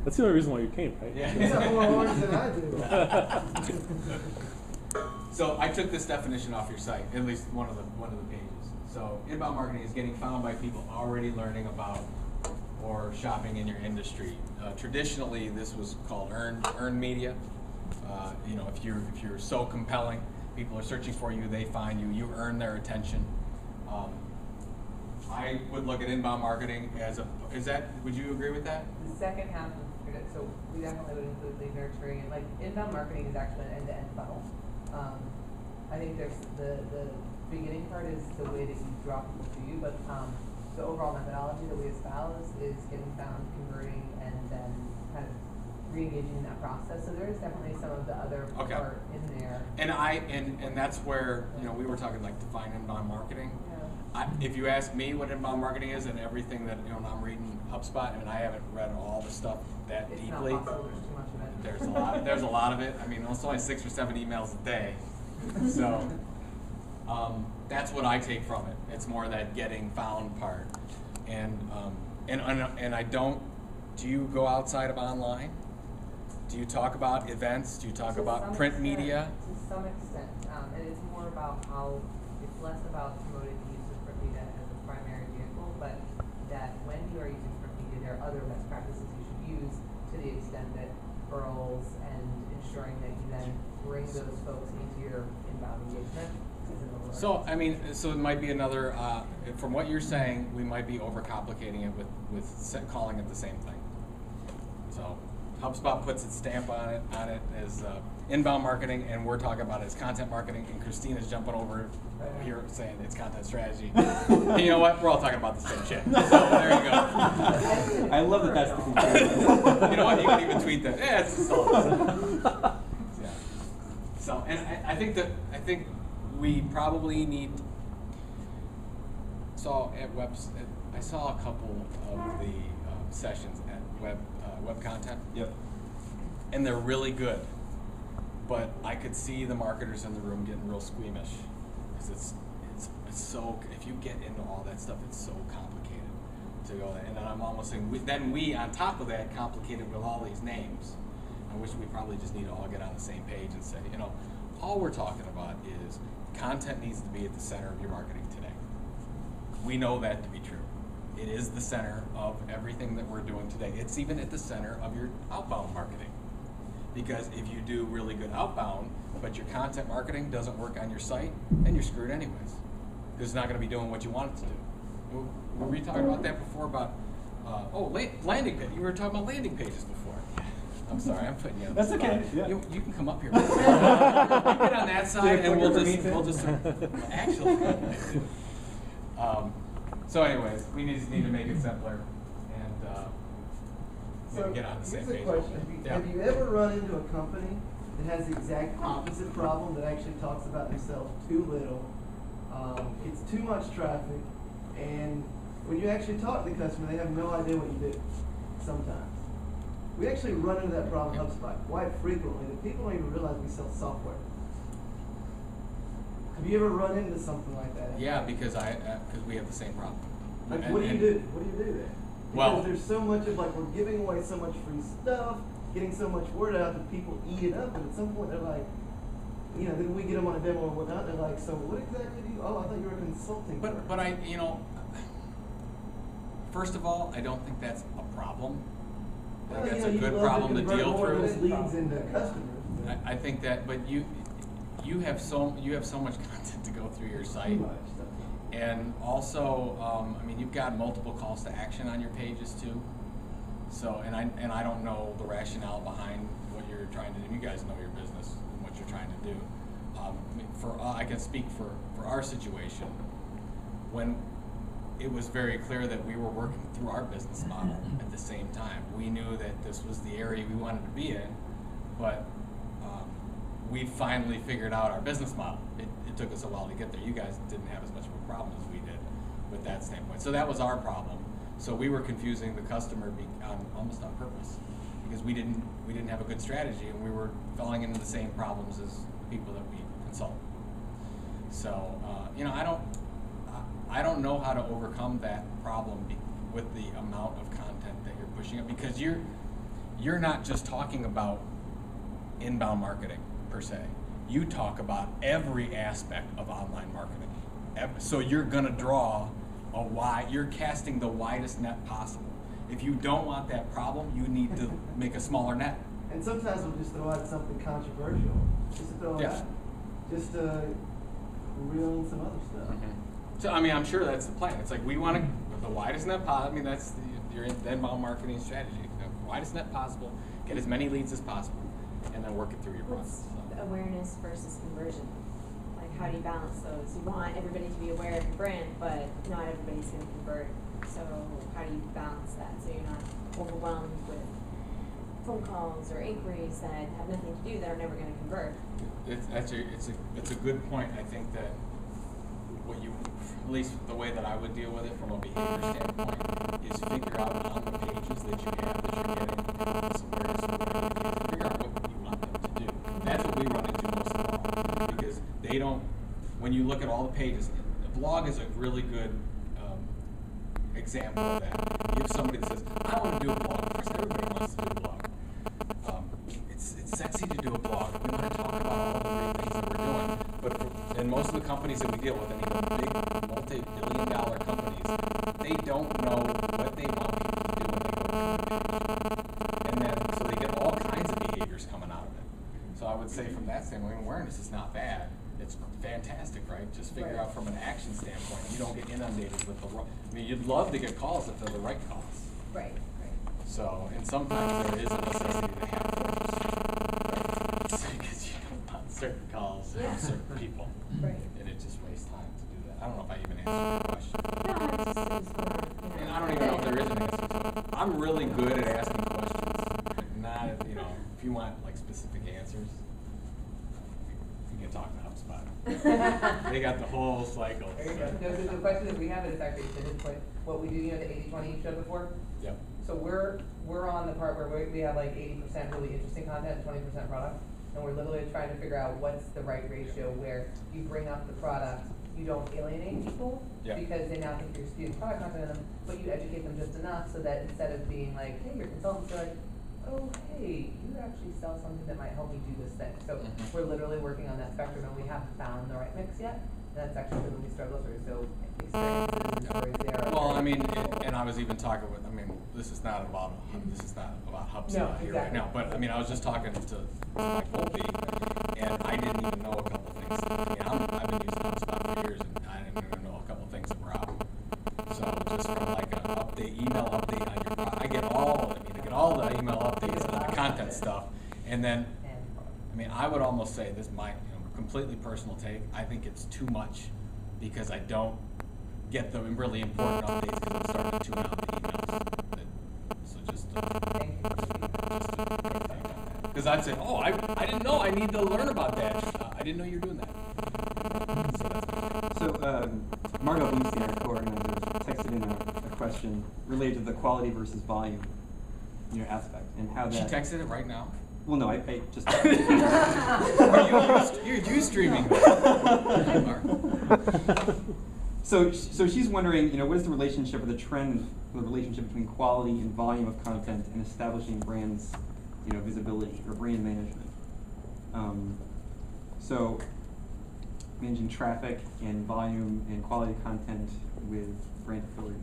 That's the only reason why you came, right? Yeah. He's got more orange than I do. So I took this definition off your site, at least one of the pages. So inbound marketing is getting found by people already learning about or shopping in your industry. Traditionally, this was called earned media. You know, if you're so compelling, people are searching for you, they find you, you earn their attention. I would look at inbound marketing as would you agree with that? The second half of it, so we definitely would include lead nurturing, and like inbound marketing is actually an end-to-end funnel. I think there's the beginning part is the way that you draw people to you, but the overall methodology that we espouse is getting found, converting, and then kind of re-engaging in that process. So there is definitely some of the other part in there. And that's where, you know, we were talking like define inbound marketing. Yeah. If you ask me what inbound marketing is and everything that, you know, when I'm reading HubSpot, I mean, I haven't read all the stuff that It's deeply. not possible, there's too much of it. There's a lot of it. I mean, it's only 6 or 7 emails a day. So that's what I take from it. It's more that getting found part. And I don't, do you go outside of online? Do you talk about events? Do you talk about print media? To some extent. And it's more about how, it's less about promoting the use of print media as a primary vehicle, but that when you are using print media, there are other best practices you should use to the extent that referrals and ensuring that you then bring those folks into your inbound engagement is in the order. So, I mean, so it might be another, from what you're saying, we might be overcomplicating it with calling it the same thing. So, HubSpot puts its stamp on it as inbound marketing, and we're talking about it as content marketing, and Christina's jumping over here saying it's content strategy. And you know what? We're all talking about the same shit. So there you go. I love that that's the conclusion. You know what? You can even tweet that. Yeah, it's just all yeah. So, and I think we probably need. I saw a couple of the sessions at web content. Yep. And they're really good, but I could see the marketers in the room getting real squeamish because it's so. If you get into all that stuff, it's so complicated to go. And then I'm almost saying we on top of that complicated with all these names. I wish we probably just need to all get on the same page and say, you know, all we're talking about is content needs to be at the center of your marketing today. We know that to be true. It is the center of everything that we're doing today. It's even at the center of your outbound marketing. Because if you do really good outbound, but your content marketing doesn't work on your site, then you're screwed anyways. Because it's not going to be doing what you want it to do. Were we talking about that before about, landing page? You were talking about landing pages before. I'm sorry, I'm putting you on the spot. That's okay. Yeah. You can come up here. You get on that side and we'll just actually. So anyways, we just need to make it simpler and maybe get on the same page. Here's a question. Yeah. Have you ever run into a company that has the exact opposite problem, that actually talks about themselves too little, gets too much traffic, and when you actually talk to the customer, they have no idea what you do sometimes? We actually run into that problem at HubSpot quite frequently, that people don't even realize we sell software. Have you ever run into something like that? Yeah, because we have the same problem. Like, what do you do? What do you do there? Because Well, there's so much of, like, we're giving away so much free stuff, getting so much word out that people eat it up, and at some point they're like, you know, then we get them on a demo or whatnot, they're like, so what exactly do you, oh, I thought you were a consulting firm. but I, you know, first of all, I don't think that's a problem. I think that's a good problem to deal more of through. those leads into customers. I think that, but you have so much content to go through your site. Too much stuff. And also, I mean, you've got multiple calls to action on your pages too. So, and I don't know the rationale behind what you're trying to do. You guys know your business and what you're trying to do. I can speak for our situation. When it was very clear that we were working through our business model at the same time, we knew that this was the area we wanted to be in, but we finally figured out our business model. It took us a while to get there. You guys didn't have as much of a problem as we did with that standpoint. So that was our problem. So we were confusing the customer almost on purpose, because we didn't have a good strategy, and we were falling into the same problems as people that we consult. So you know, I don't know how to overcome that problem with the amount of content that you're pushing it, because you're not just talking about inbound marketing per se. You talk about every aspect of online marketing. So you're gonna draw you're casting the widest net possible. If you don't want that problem, you need to make a smaller net. And sometimes we'll just throw out something controversial, just to throw it out, just to reel in some other stuff. Mm-hmm. So I mean, I'm sure that's the plan. It's like we want to the widest net possible. I mean, that's your inbound marketing strategy. The widest net possible, get as many leads as possible, and then work it through your process. What's awareness versus conversion? Like, how do you balance those? You want everybody to be aware of your brand, but not everybody's going to convert. So how do you balance that so you're not overwhelmed with phone calls or inquiries that have nothing to do that are never going to convert? It's a good point. I think that at least the way that I would deal with it from a behavior standpoint is figure out on the pages that you have that you're getting this awareness of figure out what you want them to do. That's what we run into most of all, because they don't. When you look at all the pages, the blog is a really good example of that. You have somebody that says, I want to do a blog. Of course, everybody wants to do a blog. It's sexy to do a blog. We want to talk about all the great things that we're doing. But in most of the companies that we deal with, and even big multi-billion-dollar companies, they don't know what they want people to do when they go to the page. And then, so they get all kinds of behaviors coming out of it. So I would say from that standpoint, awareness is not bad. It's fantastic, right? Just figure out from an action standpoint. You don't get inundated with the wrong. I mean, you'd love to get calls if they're the right calls. Right. So, and sometimes there is a necessity to have focus, right? Because you don't want certain calls from certain people. Right. And it just wastes time to do that. I don't know if I even answered your question. No, it's not, And I don't even know if there is an answer to it. I'm really good at asking questions. Not, if you want like specific answers, you can talk to HubSpot. They got the whole cycle. There you go. No, the question that we have is actually to this point, what we do, the 80-20 you showed before? Yep. So we're on the part where we have like 80% really interesting content and 20% product. And we're literally trying to figure out what's the right ratio where you bring up the product, you don't alienate people because they now think you're spewing product content in them, but you educate them just enough so that instead of being like, hey, your consultants are like, oh, hey, you actually sell something that might help me do this thing. So we're literally working on that spectrum, and we haven't found the right mix yet. And that's actually when we struggle through. So experiences and stories there. Well, I mean, and I was even talking with. I mean, this is not about HubSpot here right now. But I mean, I was just talking to Mike Volpe, and I didn't even know a couple things. I mean, I've been using HubSpot for years, and I didn't even know a couple things that were out. So just from like an email update on your product, I get all the email updates on the content stuff, and then, I mean, I would almost say this might. Completely personal take. I think it's too much because I don't get the really important updates because I'm starting to tune out the emails. So just because I'd say, oh, I didn't know I need to learn about that. I didn't know you were doing that. So Margot Bloomstein, our co-organizer, texted in a question related to the quality versus volume, aspect and how that. She texted it right now. Well, no, I just. You're streaming. So she's wondering, what is the relationship or the trend for the relationship between quality and volume of content and establishing brands, visibility or brand management. So managing traffic and volume and quality content with brand authority.